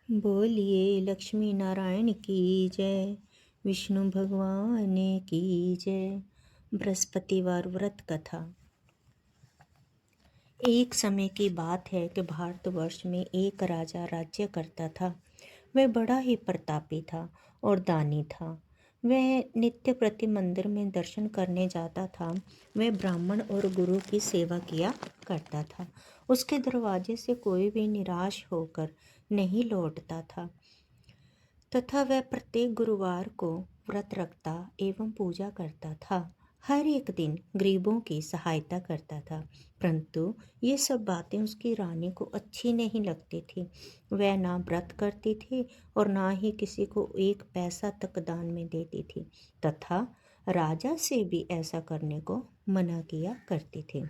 बोलिए लक्ष्मी नारायण की जय, विष्णु भगवान की जय। बृहस्पतिवार व्रत कथा। एक समय की बात है कि भारतवर्ष में एक राजा राज्य करता था। वह बड़ा ही प्रतापी था और दानी था। वह नित्य प्रति मंदिर में दर्शन करने जाता था। वह ब्राह्मण और गुरु की सेवा किया करता था। उसके दरवाजे से कोई भी निराश होकर नहीं लौटता था तथा वह प्रत्येक गुरुवार को व्रत रखता एवं पूजा करता था। हर एक दिन गरीबों की सहायता करता था। परंतु ये सब बातें उसकी रानी को अच्छी नहीं लगती थी। वह ना व्रत करती थी और ना ही किसी को एक पैसा तक दान में देती थी तथा राजा से भी ऐसा करने को मना किया करती थी।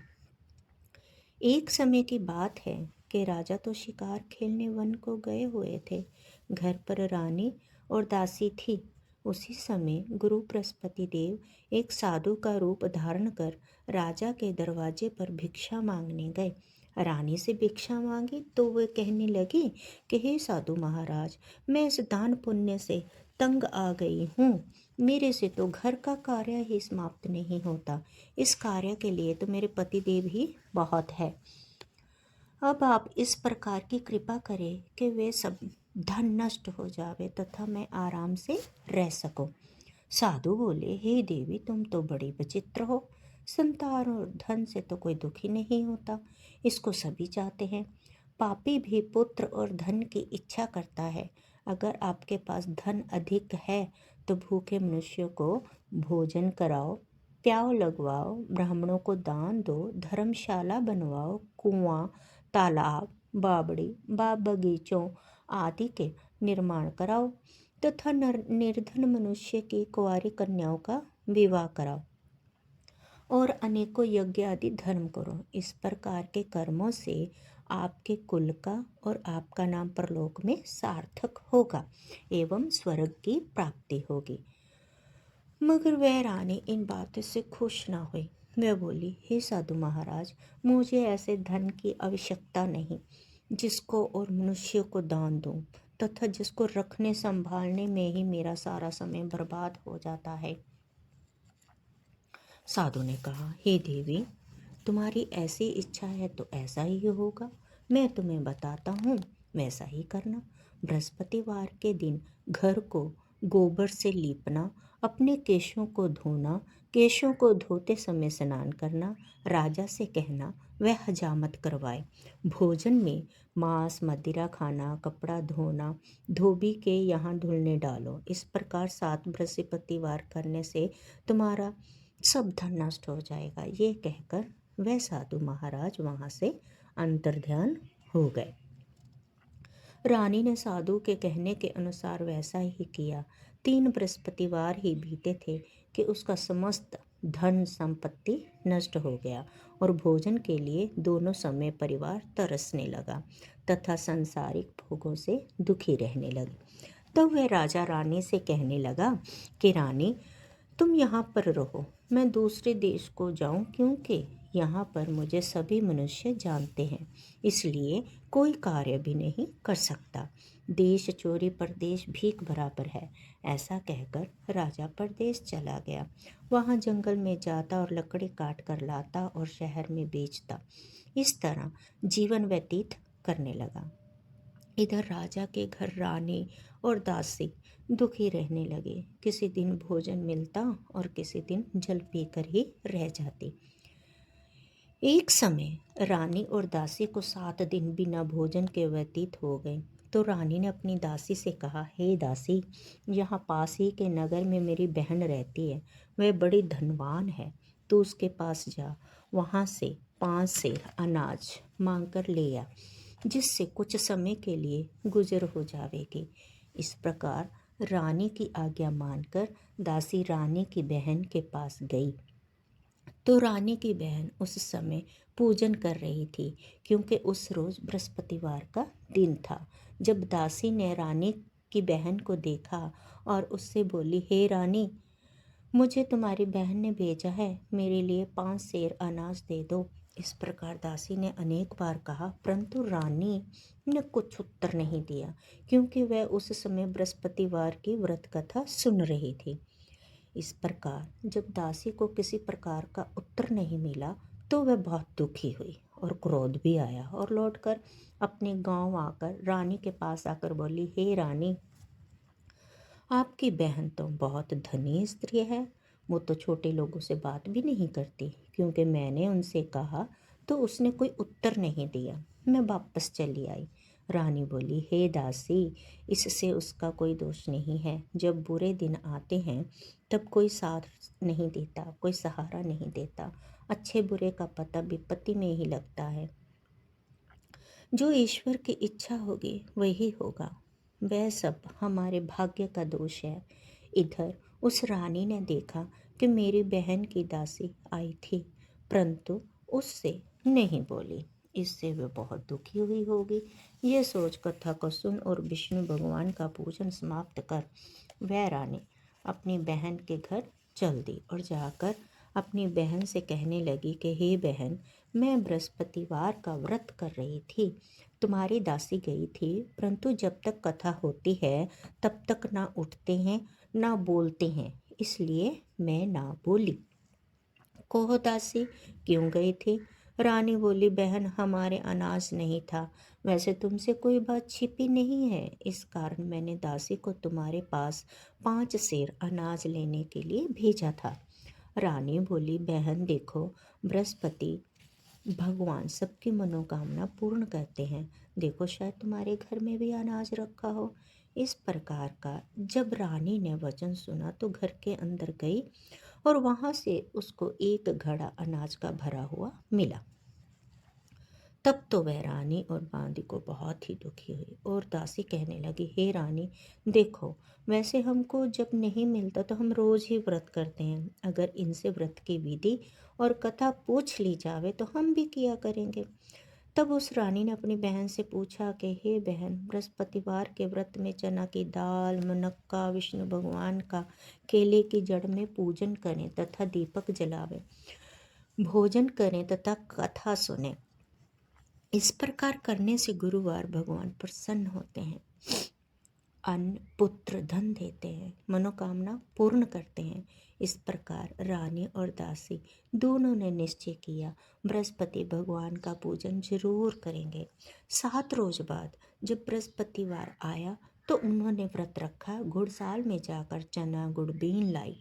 एक समय की बात है कि राजा तो शिकार खेलने वन को गए हुए थे। घर पर रानी और दासी थी। उसी समय गुरु बृहस्पति देव एक साधु का रूप धारण कर राजा के दरवाजे पर भिक्षा मांगने गए। रानी से भिक्षा मांगी तो वह कहने लगी कि हे साधु महाराज, मैं इस दान पुण्य से तंग आ गई हूँ। मेरे से तो घर का कार्य ही समाप्त नहीं होता। इस कार्य के लिए तो मेरे पतिदेव ही बहुत है। अब आप इस प्रकार की कृपा करें कि वे सब धन नष्ट हो जावे तथा मैं आराम से रह सकूं। साधु बोले, हे देवी, तुम तो बड़ी विचित्र हो। संतान और धन से तो कोई दुखी नहीं होता, इसको सभी चाहते हैं। पापी भी पुत्र और धन की इच्छा करता है। अगर आपके पास धन अधिक है तो भूखे मनुष्यों को भोजन कराओ, प्याव लगवाओ, ब्राह्मणों को दान दो, धर्मशाला बनवाओ, कुआं, तालाब, बावड़ी, बाग बगीचों आदि के निर्माण कराओ तथा निर्धन मनुष्य की कुंवारी कन्याओं का विवाह कराओ और अनेकों यज्ञ आदि धर्म करो। इस प्रकार के कर्मों से आपके कुल का और आपका नाम परलोक में सार्थक होगा एवं स्वर्ग की प्राप्ति होगी। मगर वह रानी इन बातों से खुश न हुई। वह बोली, हे साधु महाराज, मुझे ऐसे धन की आवश्यकता नहीं जिसको और मनुष्य को दान दूं तथा जिसको रखने संभालने में ही मेरा सारा समय बर्बाद हो जाता है। साधु ने कहा, हे देवी, तुम्हारी ऐसी इच्छा है तो ऐसा ही होगा। मैं तुम्हें बताता हूँ, वैसा ही करना। बृहस्पतिवार के दिन घर को गोबर से लीपना, अपने केशों को धोना, केशों को धोते समय स्नान करना, राजा से कहना वह हजामत करवाए। भोजन में मांस मदिरा खाना, कपड़ा धोना, धोबी के यहाँ धुलने डालो। इस प्रकार 7 बृहस्पतिवार करने से तुम्हारा सब धन नष्ट हो जाएगा। ये कहकर वह साधु महाराज वहाँ से अंतर्ध्यान हो गए। रानी ने साधु के कहने के अनुसार वैसा ही किया। 3 बृहस्पतिवार ही बीते थे कि उसका समस्त धन संपत्ति नष्ट हो गया और भोजन के लिए दोनों समय परिवार तरसने लगा तथा सांसारिक भोगों से दुखी रहने लगे। तब वह राजा रानी से कहने लगा कि रानी, तुम यहाँ पर रहो, मैं दूसरे देश को जाऊं, क्योंकि यहाँ पर मुझे सभी मनुष्य जानते हैं, इसलिए कोई कार्य भी नहीं कर सकता। देश चोरी परदेश भीख बराबर है। ऐसा कहकर राजा परदेश चला गया। वहाँ जंगल में जाता और लकड़ी काट कर लाता और शहर में बेचता। इस तरह जीवन व्यतीत करने लगा। इधर राजा के घर रानी और दासी दुखी रहने लगे। किसी दिन भोजन मिलता और किसी दिन जल पीकर ही रह जाती। एक समय रानी और दासी को 7 दिन बिना भोजन के व्यतीत हो गए। तो रानी ने अपनी दासी से कहा, हे दासी, यहाँ पास ही के नगर में मेरी बहन रहती है। वह बड़ी धनवान है। तू उसके पास जा, वहाँ से 5 सेर अनाज मांग कर ले आ, जिससे कुछ समय के लिए गुजर हो जाएगी। इस प्रकार रानी की आज्ञा मानकर दासी रानी की बहन के पास गई। तो रानी की बहन उस समय पूजन कर रही थी, क्योंकि उस रोज बृहस्पतिवार का दिन था। जब दासी ने रानी की बहन को देखा और उससे बोली, हे रानी, मुझे तुम्हारी बहन ने भेजा है, मेरे लिए 5 सेर अनाज दे दो। इस प्रकार दासी ने अनेक बार कहा, परंतु रानी ने कुछ उत्तर नहीं दिया, क्योंकि वह उस समय बृहस्पतिवार की व्रत कथा सुन रही थी। इस प्रकार जब दासी को किसी प्रकार का उत्तर नहीं मिला तो वह बहुत दुखी हुई और क्रोध भी आया, और लौटकर अपने गांव आकर रानी के पास आकर बोली, हे रानी, आपकी बहन तो बहुत धनी स्त्री है। वो तो छोटे लोगों से बात भी नहीं करती, क्योंकि मैंने उनसे कहा तो उसने कोई उत्तर नहीं दिया। मैं वापस चली आई। रानी बोली, हे दासी, इससे उसका कोई दोष नहीं है। जब बुरे दिन आते हैं तब कोई साथ नहीं देता, कोई सहारा नहीं देता। अच्छे बुरे का पता विपत्ति में ही लगता है। जो ईश्वर की इच्छा होगी वही होगा। वह सब हमारे भाग्य का दोष है। इधर उस रानी ने देखा कि मेरी बहन की दासी आई थी, परंतु उससे नहीं बोली। इससे वह बहुत दुखी हुई होगी। यह सोच कथा को सुन और विष्णु भगवान का पूजन समाप्त कर वह रानी अपनी बहन के घर चल दी और जाकर अपनी बहन से कहने लगी कि हे बहन, मैं बृहस्पतिवार का व्रत कर रही थी। तुम्हारी दासी गई थी, परंतु जब तक कथा होती है तब तक ना उठते हैं ना बोलते हैं, इसलिए मैं ना बोली। कहो दासी, क्यों गई थी? रानी बोली, बहन, हमारे अनाज नहीं था। वैसे तुमसे कोई बात छिपी नहीं है, इस कारण मैंने दासी को तुम्हारे पास 5 सेर अनाज लेने के लिए भेजा था। रानी बोली, बहन देखो, बृहस्पति भगवान सबकी मनोकामना पूर्ण करते हैं। देखो, शायद तुम्हारे घर में भी अनाज रखा हो। इस प्रकार का जब रानी ने वचन सुना तो घर के अंदर गई और वहां से उसको एक घड़ा अनाज का भरा हुआ मिला। तब तो वह रानी और बांदी को बहुत ही दुखी हुई और दासी कहने लगी, हे रानी, देखो, वैसे हमको जब नहीं मिलता तो हम रोज ही व्रत करते हैं। अगर इनसे व्रत की विधि और कथा पूछ ली जावे तो हम भी किया करेंगे। तब उस रानी ने अपनी बहन से पूछा कि हे बहन, बृहस्पतिवार के व्रत में चना की दाल, मुनक्का, विष्णु भगवान का केले की जड़ में पूजन करें तथा दीपक जलावे, भोजन करें तथा कथा सुने। इस प्रकार करने से गुरुवार भगवान प्रसन्न होते हैं, अन्न, पुत्र, धन देते हैं, मनोकामना पूर्ण करते हैं। इस प्रकार रानी और दासी दोनों ने निश्चय किया, बृहस्पति भगवान का पूजन जरूर करेंगे। 7 रोज बाद जब बृहस्पतिवार आया तो उन्होंने व्रत रखा, घुड़साल में जाकर चना गुड़ बीन लाई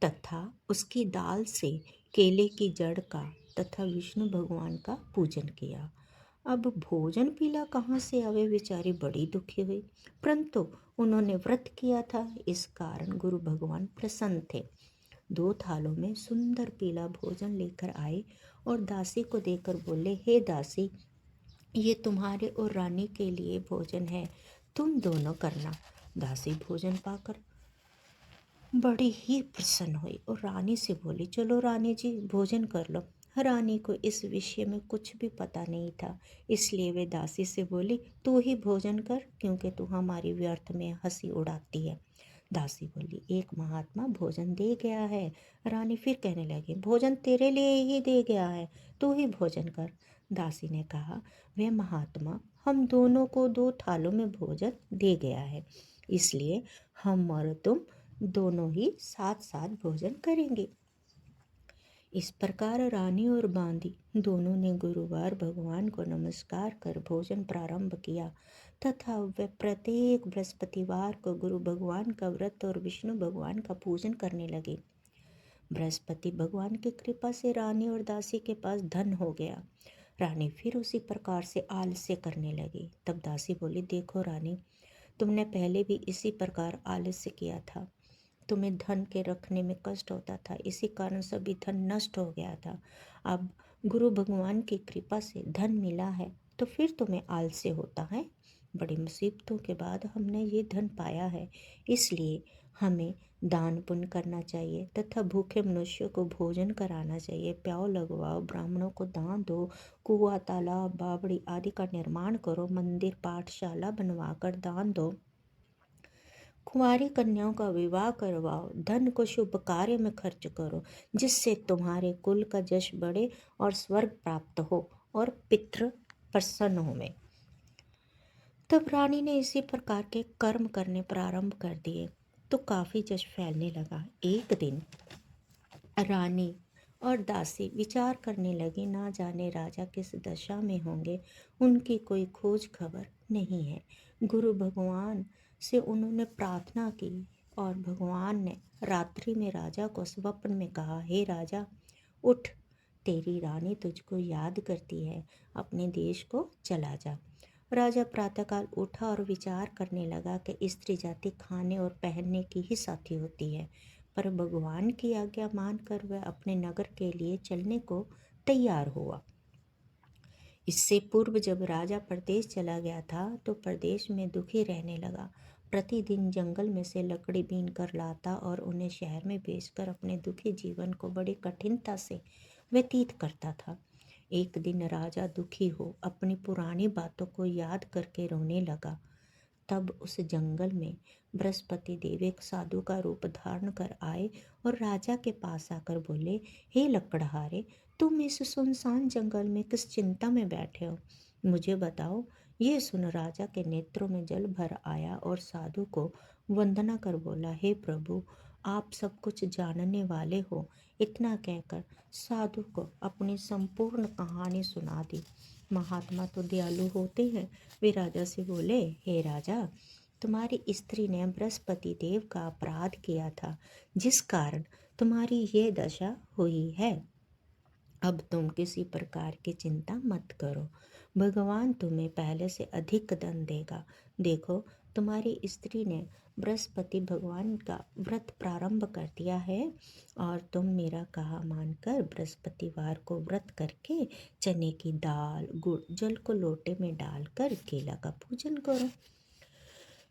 तथा उसकी दाल से केले की जड़ का तथा विष्णु भगवान का पूजन किया। अब भोजन पीला कहाँ से आवे, बेचारी बड़ी दुखी हुई, परंतु उन्होंने व्रत किया था, इस कारण गुरु भगवान प्रसन्न थे। 2 थालों में सुंदर पीला भोजन लेकर आए और दासी को देकर बोले, हे दासी, ये तुम्हारे और रानी के लिए भोजन है, तुम दोनों करना। दासी भोजन पाकर बड़ी ही प्रसन्न हुई और रानी से बोली, चलो रानी जी, भोजन कर लो। रानी को इस विषय में कुछ भी पता नहीं था, इसलिए वे दासी से बोली, तू ही भोजन कर, क्योंकि तू हमारी व्यर्थ में हंसी उड़ाती है। दासी बोली, एक महात्मा भोजन दे गया है। रानी फिर कहने लगी, भोजन तेरे लिए ही दे गया है, तू ही भोजन कर। दासी ने कहा, वह महात्मा हम दोनों को 2 थालों में भोजन दे गया है, इसलिए हम और तुम दोनों ही साथ साथ भोजन करेंगे। इस प्रकार रानी और बांदी दोनों ने गुरुवार भगवान को नमस्कार कर भोजन प्रारंभ किया तथा वे प्रत्येक बृहस्पतिवार को गुरु भगवान का व्रत और विष्णु भगवान का पूजन करने लगे। बृहस्पति भगवान की कृपा से रानी और दासी के पास धन हो गया। रानी फिर उसी प्रकार से आलस्य करने लगी। तब दासी बोली, देखो रानी, तुमने पहले भी इसी प्रकार आलस्य किया था, तुम्हें धन के रखने में कष्ट होता था, इसी कारण सभी धन नष्ट हो गया था। अब गुरु भगवान की कृपा से धन मिला है तो फिर तुम्हें आलस्य होता है। बड़ी मुसीबतों के बाद हमने ये धन पाया है, इसलिए हमें दान पुण्य करना चाहिए तथा भूखे मनुष्यों को भोजन कराना चाहिए। प्याऊ लगवाओ, ब्राह्मणों को दान दो, कुआं, तालाब, बावड़ी आदि का निर्माण करो, मंदिर पाठशाला बनवाकर दान दो, कुंवारी कन्याओं का विवाह करवाओ, धन को शुभ कार्य में खर्च करो, जिससे तुम्हारे कुल का यश बढ़े और स्वर्ग प्राप्त हो और पितृ प्रसन्न होवे। तब रानी ने इसी प्रकार के कर्म करने प्रारंभ कर दिए तो काफी यश फैलने लगा। एक दिन रानी और दासी विचार करने लगी, ना जाने राजा किस दशा में होंगे, उनकी कोई खोज खबर नहीं है। गुरु भगवान से उन्होंने प्रार्थना की और भगवान ने रात्रि में राजा को स्वप्न में कहा, हे राजा उठ, तेरी रानी तुझको याद करती है, अपने देश को चला जा। राजा प्रातःकाल उठा और विचार करने लगा कि स्त्री जाति खाने और पहनने की ही साथी होती है, पर भगवान की आज्ञा मानकर वह अपने नगर के लिए चलने को तैयार हुआ। इससे पूर्व जब राजा प्रदेश चला गया था तो प्रदेश में दुखी रहने लगा। प्रतिदिन जंगल में से लकड़ी बीन कर लाता और उन्हें शहर में बेचकर अपने दुखी जीवन को बड़ी कठिनता से व्यतीत करता था। एक दिन राजा दुखी हो अपनी पुरानी बातों को याद करके रोने लगा। तब उस जंगल में बृहस्पति देव एक साधु का रूप धारण कर आए और राजा के पास आकर बोले, हे लकड़हारे, तुम इस सुनसान जंगल में किस चिंता में बैठे हो, मुझे बताओ। ये सुन राजा के नेत्रों में जल भर आया और साधु को वंदना कर बोला, हे प्रभु, आप सब कुछ जानने वाले हो। इतना कहकर साधु को अपनी संपूर्ण कहानी सुना दी। महात्मा तो दयालु होते हैं। वे राजा से बोले, हे राजा, तुम्हारी स्त्री ने बृहस्पति देव का अपराध किया था, जिस कारण तुम्हारी ये दशा हुई है। अब तुम किसी प्रकार की चिंता मत करो, भगवान तुम्हें पहले से अधिक धन देगा। देखो, तुम्हारी स्त्री ने बृहस्पति भगवान का व्रत प्रारंभ कर दिया है और तुम मेरा कहा मानकर बृहस्पतिवार को व्रत करके चने की दाल गुड़ जल को लोटे में डालकर केला का पूजन करो।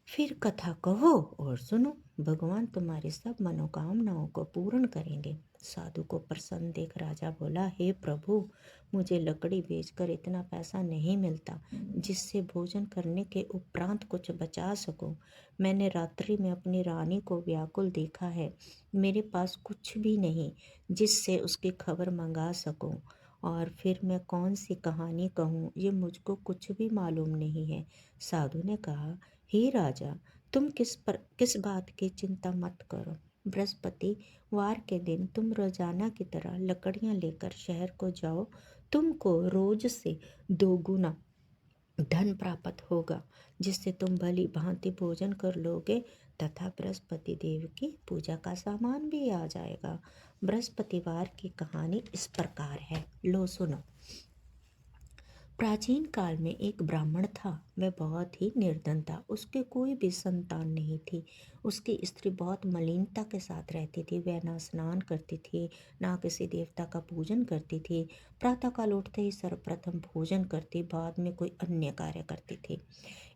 फिर कथा कहो और सुनो, भगवान तुम्हारी सब मनोकामनाओं को पूर्ण करेंगे। साधु को प्रसन्न देख राजा बोला, हे प्रभु, मुझे लकड़ी बेचकर इतना पैसा नहीं मिलता जिससे भोजन करने के उपरांत कुछ बचा सकूं। मैंने रात्रि में अपनी रानी को व्याकुल देखा है, मेरे पास कुछ भी नहीं जिससे उसकी खबर मंगा सकूं। और फिर मैं कौन सी कहानी कहूँ, ये मुझको कुछ भी मालूम नहीं है। साधु ने कहा, हे राजा, तुम किस बात की चिंता मत करो। बृहस्पति वार के दिन तुम रोजाना की तरह लकड़ियां लेकर शहर को जाओ। तुमको रोज से 2 गुना धन प्राप्त होगा, जिससे तुम भली भांति भोजन कर लोगे तथा बृहस्पति देव की पूजा का सामान भी आ जाएगा। बृहस्पतिवार की कहानी इस प्रकार है, लो सुनो। प्राचीन काल में एक ब्राह्मण था। वह बहुत ही निर्धन था, उसके कोई भी संतान नहीं थी। उसकी स्त्री बहुत मलिनता के साथ रहती थी। वह ना स्नान करती थी, ना किसी देवता का पूजन करती थी। प्रातःकाल उठते ही सर्वप्रथम भोजन करती, बाद में कोई अन्य कार्य करती थी।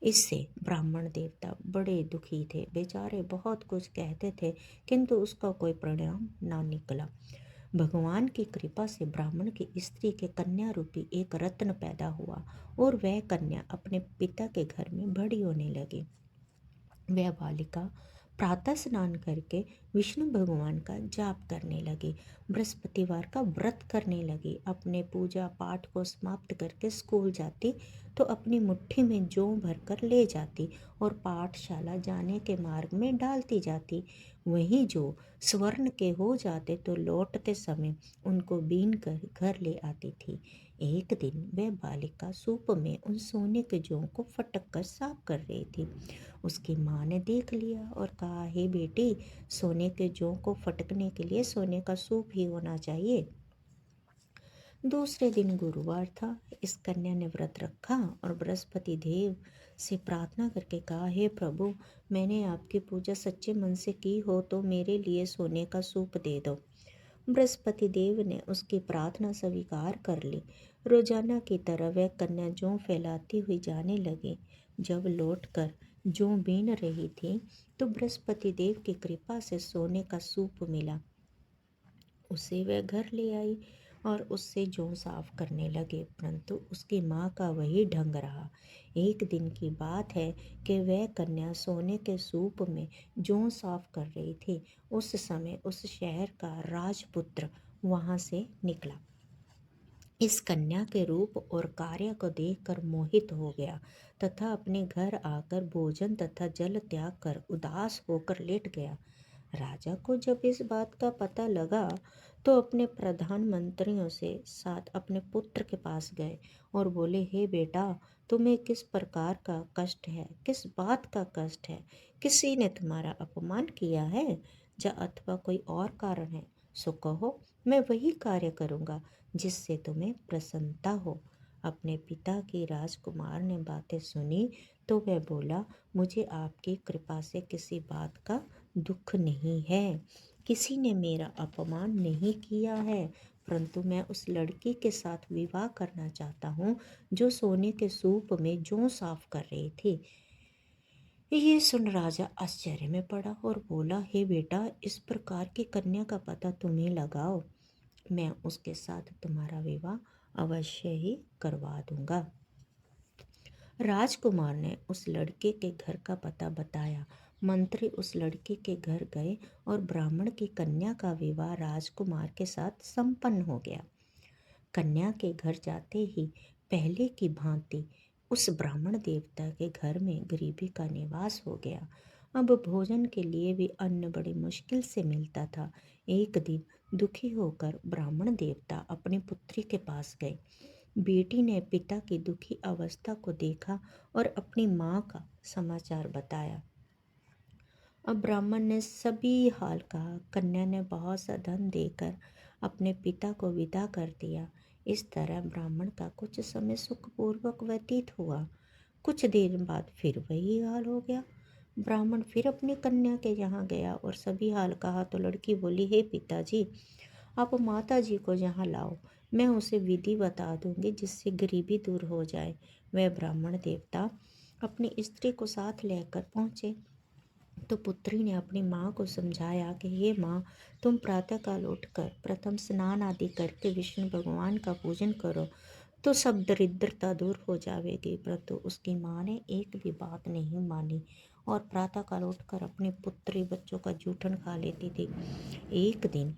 इससे ब्राह्मण देवता बड़े दुखी थे। बेचारे बहुत कुछ कहते थे किंतु उसका कोई परिणाम ना निकला। भगवान की कृपा से ब्राह्मण की स्त्री के कन्या रूपी एक रत्न पैदा हुआ और वह कन्या अपने पिता के घर में बड़ी होने लगी। वह बालिका प्रातः स्नान करके विष्णु भगवान का जाप करने लगी, बृहस्पतिवार का व्रत करने लगी। अपने पूजा पाठ को समाप्त करके स्कूल जाती तो अपनी मुट्ठी में जौ भरकर ले जाती और पाठशाला जाने के मार्ग में डालती जाती। वहीं जो स्वर्ण के हो जाते तो लौटते समय उनको बीन कर घर ले आती थी। एक दिन वह बालिका सूप में उन सोने के जौ को फटक कर साफ कर रही थी। उसकी माँ ने देख लिया और कहा, हे बेटी, सोने के जौ को फटकने के लिए सोने का सूप ही होना चाहिए। दूसरे दिन गुरुवार था। इस कन्या ने व्रत रखा और बृहस्पति देव से प्रार्थना करके कहा, हे प्रभु, मैंने आपकी पूजा सच्चे मन से की हो तो मेरे लिए सोने का सूप दे दो। बृहस्पति देव ने उसकी प्रार्थना स्वीकार कर ली। रोजाना की तरह वह कन्या जौ फैलाती हुई जाने लगी। जब लौटकर जौ बीन रही थी तो बृहस्पति देव की कृपा से सोने का सूप मिला। उसे वह घर ले आई और उससे जौं साफ करने लगे, परंतु उसकी माँ का वही ढंग रहा। एक दिन की बात है कि वह कन्या सोने के सूप में जौं साफ कर रही थी। उस समय उस शहर का राजपुत्र वहां से निकला। इस कन्या के रूप और कार्य को देखकर मोहित हो गया तथा अपने घर आकर भोजन तथा जल त्याग कर उदास होकर लेट गया। राजा को जब इस बात का पता लगा तो अपने प्रधानमंत्रियों से साथ अपने पुत्र के पास गए और बोले, हे बेटा, तुम्हें किस प्रकार का कष्ट है, किस बात का कष्ट है? किसी ने तुम्हारा अपमान किया है या अथवा कोई और कारण है? सो कहो, मैं वही कार्य करूँगा जिससे तुम्हें प्रसन्नता हो। अपने पिता की राजकुमार ने बातें सुनी तो वह बोला, मुझे आपकी कृपा से किसी बात का दुख नहीं है। किसी ने मेरा अपमान नहीं किया है, परंतु मैं उस लड़की के साथ विवाह करना चाहता हूँ जो सोने के सूप में जौं साफ कर रही थी। ये सुन राजा आश्चर्य में पड़ा और बोला, हे बेटा, इस प्रकार की कन्या का पता तुम्हें लगाओ, मैं उसके साथ तुम्हारा विवाह अवश्य ही करवा दूंगा। राजकुमार ने उस लड़के के घर का पता बताया। मंत्री उस लड़के के घर गए और ब्राह्मण की कन्या का विवाह राजकुमार के साथ संपन्न हो गया। कन्या के घर जाते ही पहले की भांति उस ब्राह्मण देवता के घर में गरीबी का निवास हो गया। अब भोजन के लिए भी अन्न बड़ी मुश्किल से मिलता था। एक दिन दुखी होकर ब्राह्मण देवता अपनी पुत्री के पास गए। बेटी ने पिता की दुखी अवस्था को देखा और अपनी माँ का समाचार बताया। अब ब्राह्मण ने सभी हाल कहा। कन्या ने बहुत सा धन देकर अपने पिता को विदा कर दिया। इस तरह ब्राह्मण का कुछ समय सुखपूर्वक व्यतीत हुआ। कुछ देर बाद फिर वही हाल हो गया। ब्राह्मण फिर अपनी कन्या के यहाँ गया और सभी हाल कहा तो लड़की बोली, हे पिताजी, आप माता जी को यहाँ लाओ, मैं उसे विधि बता दूंगी जिससे गरीबी दूर हो जाए। वह ब्राह्मण देवता अपनी स्त्री को साथ लेकर पहुँचे तो पुत्री ने अपनी माँ को समझाया कि हे माँ, तुम प्रातःकाल उठकर प्रथम स्नान आदि करके विष्णु भगवान का पूजन करो तो सब दरिद्रता दूर हो जाएगी। परंतु उसकी माँ ने एक भी बात नहीं मानी और प्रातःकाल उठकर अपनी पुत्री बच्चों का जूठन खा लेती थी। एक दिन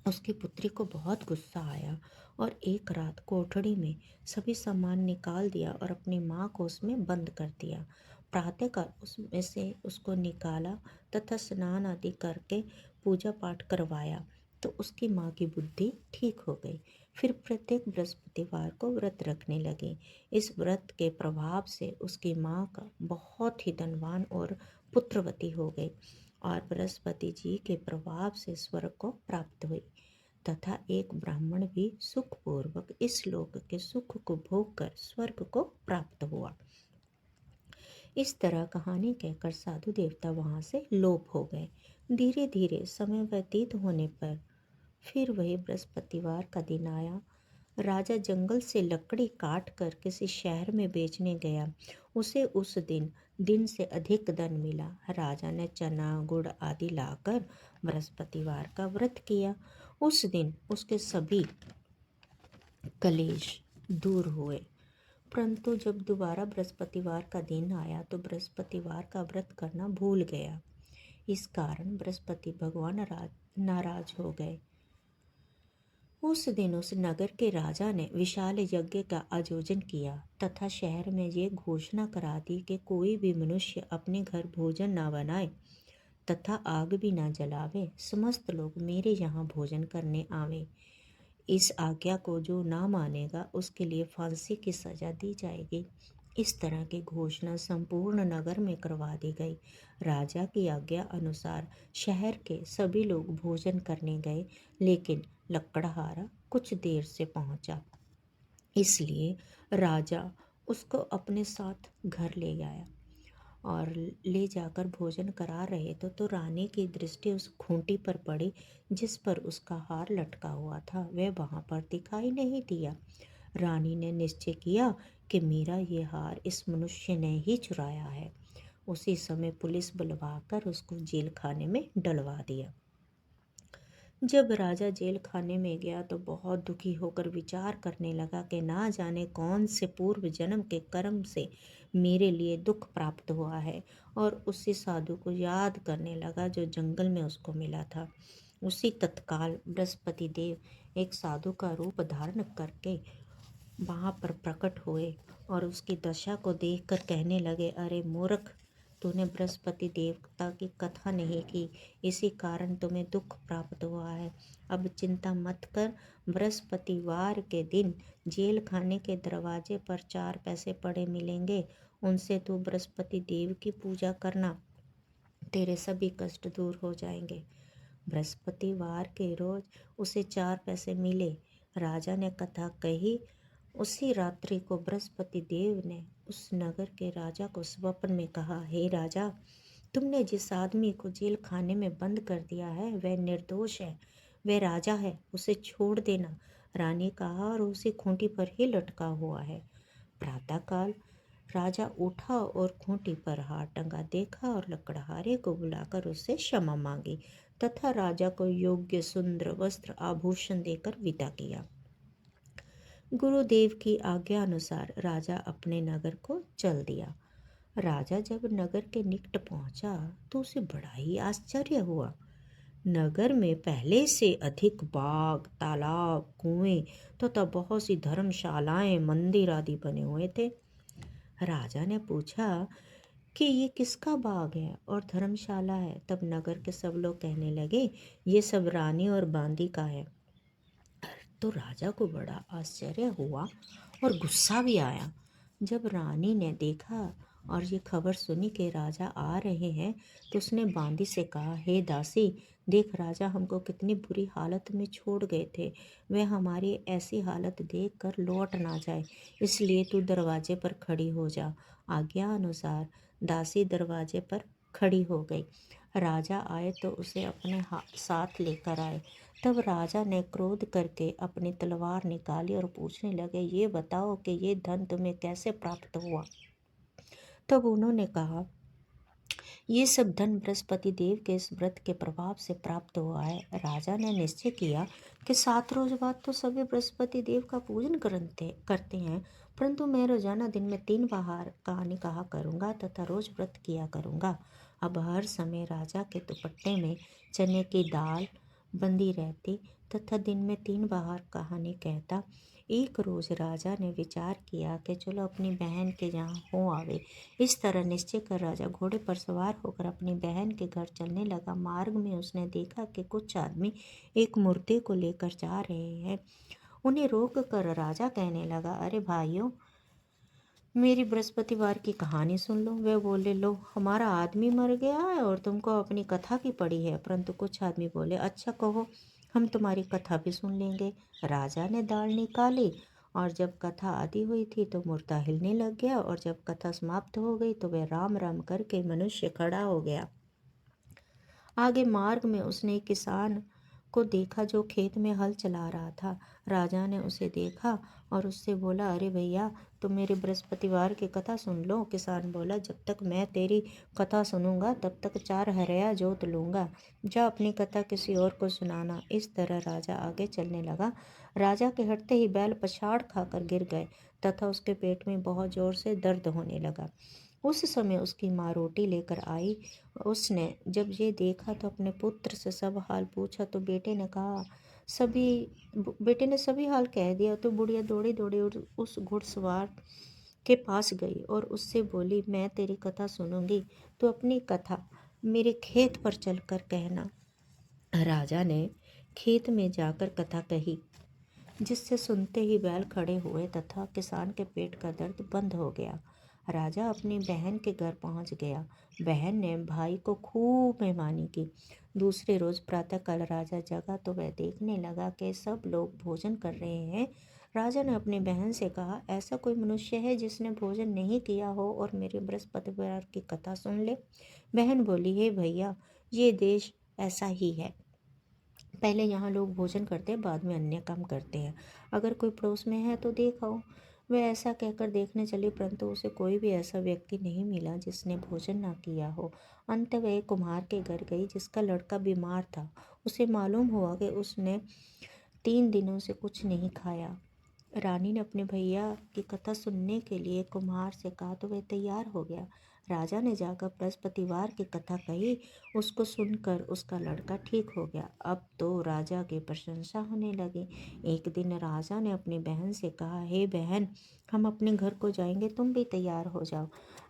उसकी पुत्री को बहुत गुस्सा आया और एक रात कोठड़ी में सभी सामान निकाल दिया और अपनी माँ को उसमें बंद कर दिया। प्रातःकाल उसमें से उसको निकाला तथा स्नान आदि करके पूजा पाठ करवाया तो उसकी माँ की बुद्धि ठीक हो गई। फिर प्रत्येक बृहस्पतिवार को व्रत रखने लगी। इस व्रत के प्रभाव से उसकी माँ का बहुत ही धनवान और पुत्रवती हो गई और बृहस्पति जी के प्रभाव से स्वर्ग को प्राप्त हुई तथा एक ब्राह्मण भी सुखपूर्वक इस लोक के सुख को भोग कर स्वर्ग को प्राप्त हुआ। इस तरह कहानी कहकर साधु देवता वहां से लोप हो गए। धीरे धीरे समय व्यतीत होने पर फिर वही बृहस्पतिवार का दिन आया। राजा जंगल से लकड़ी काट कर किसी शहर में बेचने गया। उसे उस दिन दिन से अधिक धन मिला। राजा ने चना गुड़ आदि लाकर बृहस्पतिवार का व्रत किया। उस दिन उसके सभी कलेश दूर हुए। परंतु जब दोबारा बृहस्पतिवार का दिन आया तो बृहस्पतिवार का व्रत करना भूल गया। इस कारण बृहस्पति भगवान नाराज हो गए। उस दिन उस नगर के राजा ने विशाल यज्ञ का आयोजन किया तथा शहर में ये घोषणा करा दी कि कोई भी मनुष्य अपने घर भोजन न बनाए तथा आग भी न जलावे। समस्त लोग मेरे यहाँ भोजन करने आवे। इस आज्ञा को जो ना मानेगा उसके लिए फांसी की सजा दी जाएगी। इस तरह की घोषणा संपूर्ण नगर में करवा दी गई। राजा की आज्ञा अनुसार शहर के सभी लोग भोजन करने गए, लेकिन लकड़हारा कुछ देर से पहुंचा, इसलिए राजा उसको अपने साथ घर ले आया और ले जाकर भोजन करा रहे तो रानी की दृष्टि उस खूंटी पर पड़ी जिस पर उसका हार लटका हुआ था। वह वहां पर दिखाई नहीं दिया। रानी ने निश्चय किया कि मेरा ये हार इस मनुष्य ने ही चुराया है। उसी समय पुलिस बुलवाकर उसको जेल खाने में डलवा दिया। जब राजा जेल खाने में गया तो बहुत दुखी होकर विचार करने लगा कि ना जाने कौन से पूर्व जन्म के कर्म से मेरे लिए दुख प्राप्त हुआ है, और उसी साधु को याद करने लगा जो जंगल में उसको मिला था। उसी तत्काल बृहस्पति देव एक साधु का रूप धारण करके वहाँ पर प्रकट हुए और उसकी दशा को देखकर कहने लगे, अरे मूर्ख, तूने बृहस्पति देवता की कथा नहीं की, इसी कारण तुम्हें दुख प्राप्त हुआ है। अब चिंता मत कर, बृहस्पतिवार के दिन जेल खाने के दरवाजे पर 4 पैसे पड़े मिलेंगे, उनसे तू बृहस्पति देव की पूजा करना, तेरे सभी कष्ट दूर हो जाएंगे। बृहस्पतिवार के रोज उसे 4 पैसे मिले। राजा ने कथा कही। उसी रात्रि को बृहस्पति देव ने उस नगर के राजा को स्वप्न में कहा, हे राजा, तुमने जिस आदमी को जेल खाने में बंद कर दिया है वह निर्दोष है, वह राजा है, उसे छोड़ देना। रानी कहा, और उसे खूंटी पर ही लटका हुआ है। प्रातःकाल राजा उठा और खूंटी पर हाथ टंगा देखा और लकड़हारे को बुलाकर उससे क्षमा मांगी तथा राजा को योग्य सुंदर वस्त्र आभूषण देकर विदा किया। गुरुदेव की आज्ञा अनुसार राजा अपने नगर को चल दिया। राजा जब नगर के निकट पहुंचा तो उसे बड़ा ही आश्चर्य हुआ। नगर में पहले से अधिक बाग, तालाब, कुएं तथा बहुत सी धर्मशालाएं, मंदिर आदि बने हुए थे। राजा ने पूछा कि ये किसका बाग है और धर्मशाला है। तब नगर के सब लोग कहने लगे, ये सब रानी और बांदी का है। तो राजा को बड़ा आश्चर्य हुआ और गुस्सा भी आया। जब रानी ने देखा और ये खबर सुनी कि राजा आ रहे हैं तो उसने बांदी से कहा, हे दासी, देख राजा हमको कितनी बुरी हालत में छोड़ गए थे, वह हमारी ऐसी हालत देख कर लौट ना जाए, इसलिए तू दरवाजे पर खड़ी हो जा। आज्ञा अनुसार दासी दरवाजे पर खड़ी हो गई। राजा आए तो उसे अपने साथ लेकर आए। तब राजा ने क्रोध करके अपनी तलवार निकाली और पूछने लगे, ये बताओ कि ये धन तुम्हें कैसे प्राप्त हुआ। तब उन्होंने कहा, ये सब धन बृहस्पति देव के इस व्रत के प्रभाव से प्राप्त हुआ है। राजा ने निश्चय किया कि 7 रोज बाद तो सभी बृहस्पति देव का पूजन करते हैं, परंतु मैं रोजाना दिन में 3 बार कहानी कहा करूँगा तथा रोज व्रत किया करूँगा। अब हर समय राजा के दुपट्टे में चने की दाल बंदी रहती तथा दिन में 3 बार कहानी कहता। एक रोज राजा ने विचार किया कि चलो अपनी बहन के यहाँ हो आवे। इस तरह निश्चय कर राजा घोड़े पर सवार होकर अपनी बहन के घर चलने लगा। मार्ग में उसने देखा कि कुछ आदमी एक मुर्दे को लेकर जा रहे हैं। उन्हें रोक कर राजा कहने लगा, अरे भाइयों, मेरी बृहस्पतिवार की कहानी सुन लो। वे बोले, लो, हमारा आदमी मर गया है और तुमको अपनी कथा की पड़ी है। परंतु कुछ आदमी बोले, अच्छा कहो, हम तुम्हारी कथा भी सुन लेंगे। राजा ने दाल निकाली और जब कथा आदि हुई थी तो मुर्दा हिलने लग गया, और जब कथा समाप्त हो गई तो वह राम राम करके मनुष्य खड़ा हो गया। आगे मार्ग में उसने एक किसान को देखा जो खेत में हल चला रहा था। राजा ने उसे देखा और उससे बोला, अरे भैया, तुम मेरी बृहस्पतिवार की कथा सुन लो। किसान बोला, जब तक मैं तेरी कथा सुनूंगा तब तक 4 हरया जोत लूंगा, जा अपनी कथा किसी और को सुनाना। इस तरह राजा आगे चलने लगा। राजा के हटते ही बैल पछाड़ खाकर गिर गए तथा उसके पेट में बहुत जोर से दर्द होने लगा। उस समय उसकी माँ रोटी लेकर आई। उसने जब ये देखा तो अपने पुत्र से सब हाल पूछा, तो सभी बेटे ने सभी हाल कह दिया। तो बुढ़िया दौड़ी दौड़ी उस घुड़सवार के पास गई और उससे बोली, मैं तेरी कथा सुनूंगी, तो अपनी कथा मेरे खेत पर चलकर कहना। राजा ने खेत में जाकर कथा कही, जिससे सुनते ही बैल खड़े हुए तथा किसान के पेट का दर्द बंद हो गया। राजा अपनी बहन के घर पहुंच गया। बहन ने भाई को खूब मेहमानी की। दूसरे रोज प्रातःकाल राजा जगा तो वह देखने लगा कि सब लोग भोजन कर रहे हैं। राजा ने अपनी बहन से कहा, ऐसा कोई मनुष्य है जिसने भोजन नहीं किया हो और मेरे बृहस्पतिवार की कथा सुन ले। बहन बोली, हे भैया, ये देश ऐसा ही है, पहले यहाँ लोग भोजन करते हैं, बाद में अन्य काम करते हैं। अगर कोई पड़ोस में है तो देखो। वह ऐसा कहकर देखने चली, परंतु उसे कोई भी ऐसा व्यक्ति नहीं मिला जिसने भोजन ना किया हो। अंत वह कुम्हार के घर गई जिसका लड़का बीमार था। उसे मालूम हुआ कि उसने 3 दिनों से कुछ नहीं खाया। रानी ने अपने भैया की कथा सुनने के लिए कुम्हार से कहा तो वह तैयार हो गया। राजा ने जाकर बृहस्पतिवार की कथा कही। उसको सुनकर उसका लड़का ठीक हो गया। अब तो राजा की प्रशंसा होने लगी। एक दिन राजा ने अपनी बहन से कहा, हे बहन, हम अपने घर को जाएंगे, तुम भी तैयार हो जाओ।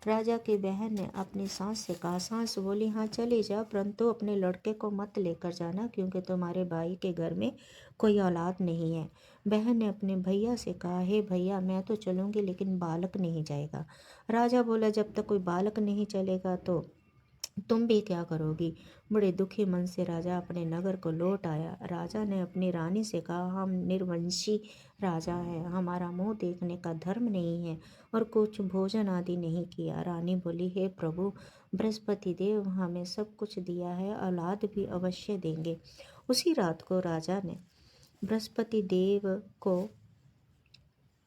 राजा की बहन ने अपनी सास से कहा। सास बोली, हाँ चली जा, परंतु अपने लड़के को मत लेकर जाना, क्योंकि तुम्हारे भाई के घर में कोई औलाद नहीं है। बहन ने अपने भैया से कहा, हे भैया, मैं तो चलूंगी, लेकिन बालक नहीं जाएगा। राजा बोला, जब तक कोई बालक नहीं चलेगा तो तुम भी क्या करोगी। बड़े दुखी मन से राजा अपने नगर को लौट आया। राजा ने अपनी रानी से कहा, हम निर्वंशी राजा है, हमारा मुंह देखने का धर्म नहीं है और कुछ भोजन आदि नहीं किया। रानी बोली, हे प्रभु, बृहस्पति देव हमें सब कुछ दिया है, औलाद भी अवश्य देंगे। उसी रात को राजा ने बृहस्पति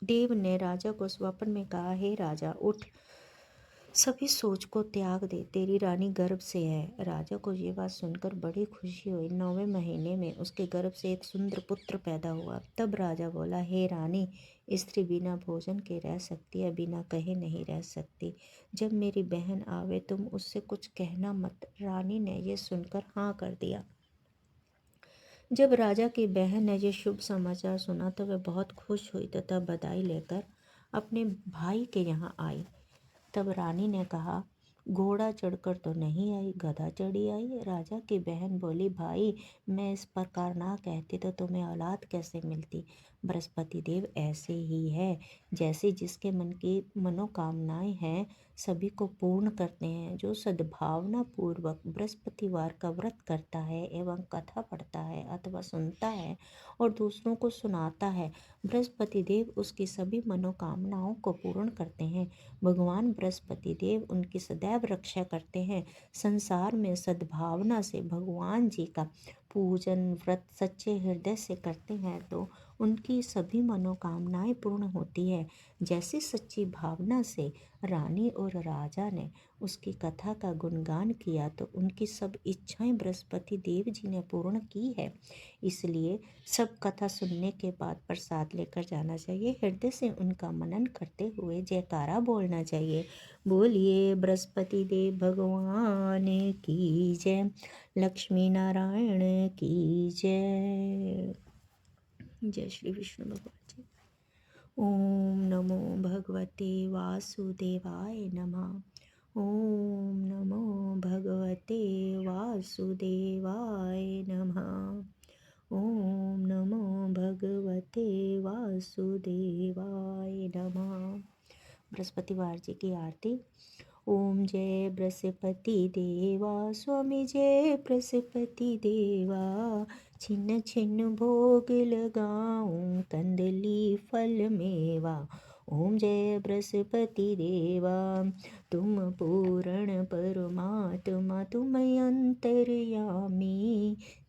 देव ने राजा को स्वप्न में कहा, हे राजा, उठ, सभी सोच को त्याग दे, तेरी रानी गर्भ से है। राजा को ये बात सुनकर बड़ी खुशी हुई। 9वें महीने में उसके गर्भ से एक सुंदर पुत्र पैदा हुआ। तब राजा बोला, हे रानी, स्त्री बिना भोजन के रह सकती है, बिना कहे नहीं रह सकती। जब मेरी बहन आवे तुम उससे कुछ कहना मत। रानी ने यह सुनकर हाँ कर दिया। जब राजा की बहन ने यह शुभ समाचार सुना तो वह बहुत खुश हुई तथा बधाई लेकर अपने भाई के यहाँ आई। तब रानी ने कहा, घोड़ा चढ़कर तो नहीं आई, गधा चढ़ी आई। राजा की बहन बोली, भाई, मैं इस प्रकार ना कहती तो तुम्हें औलाद कैसे मिलती। बृहस्पति देव ऐसे ही है, जैसे जिसके मन की मनोकामनाएं हैं सभी को पूर्ण करते हैं। जो सद्भावना पूर्वक बृहस्पतिवार का व्रत करता है एवं कथा पढ़ता है अथवा सुनता है और दूसरों को सुनाता है, बृहस्पति देव उसकी सभी मनोकामनाओं को पूर्ण करते हैं। भगवान बृहस्पति देव उनकी सदैव रक्षा करते हैं। संसार में सद्भावना से भगवान जी का पूजन व्रत सच्चे हृदय से करते हैं तो उनकी सभी मनोकामनाएं पूर्ण होती है। जैसी सच्ची भावना से रानी और राजा ने उसकी कथा का गुणगान किया तो उनकी सब इच्छाएं बृहस्पति देव जी ने पूर्ण की है। इसलिए सब कथा सुनने के बाद प्रसाद लेकर जाना चाहिए। हृदय से उनका मनन करते हुए जयकारा बोलना चाहिए। बोलिए बृहस्पति देव भगवान की जय, लक्ष्मी नारायण की जय। जय श्री विष्णु भगवान जी। ओम नमो भगवते वासुदेवाय नमः। ओम नमो भगवते वासुदेवाय नमः। ओम नमो भगवते वासुदेवाय नमः। बृहस्पतिवार जी की आरती। ओम जय बृहस्पति देवा, स्वामी जय बृहस्पति देवा, छिन्न छिन्न भोग लगाऊं, कंदली फल मेवा। ओम जय बृहस्पति देवा, तुम पूर्ण परमात्मा, तुम अंतर्यामी,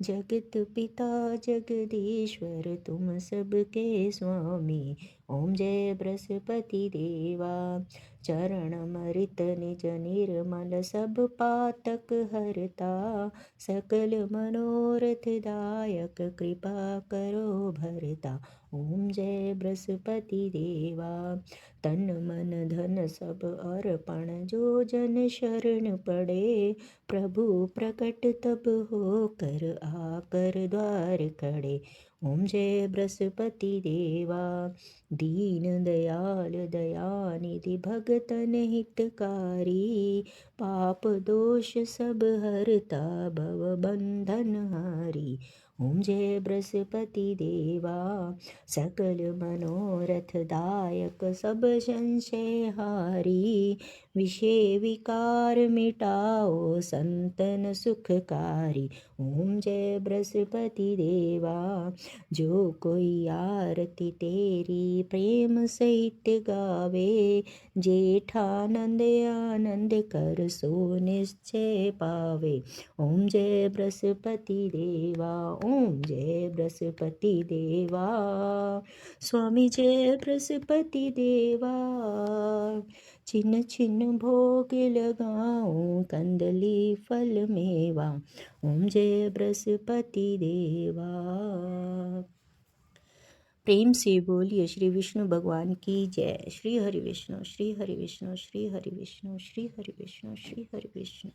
जगत पिता जगदीश्वर, तुम सबके स्वामी। ओम जय बृहस्पति देवा, चरण मृत निज निर्मल, सब पातक हरता, सकल मनोरथ दायक, कृपा करो भरता। ओम जय बृहस्पति देवा, तन मन धन सब अर्पण, जो जन शरण पड़े, प्रभु प्रकट तब होकर आकर द्वार खड़े। ओम जय बृहस्पति देवा, दीन दयाल दयानिधि, भगतन हितकारी, पाप दोष सब हरता, भव बंधन हारी। ओम जय बृहस्पति देवा, सकल मनोरथ दायक, सब संशय हारी, विषय विकार मिटाओ, संतन सुखकारी। ओम जय बृहस्पति देवा, जो कोई आरती तेरी प्रेम सहित गावे, जेठानंद आनंद कर सो निश्चय पावे। ओम जय बृहस्पति देवा, ओम जय बृहस्पति देवा, स्वामी जय बृहस्पति देवा, छिन छिन भोग लगाऊं कंदली फल मेवा। ओम जय बृहस्पति देवा। प्रेम से बोलिए श्री विष्णु भगवान की जय। श्री हरि विष्णु, श्री हरि विष्णु, श्री हरि विष्णु, श्री हरि विष्णु, श्री हरि विष्णु।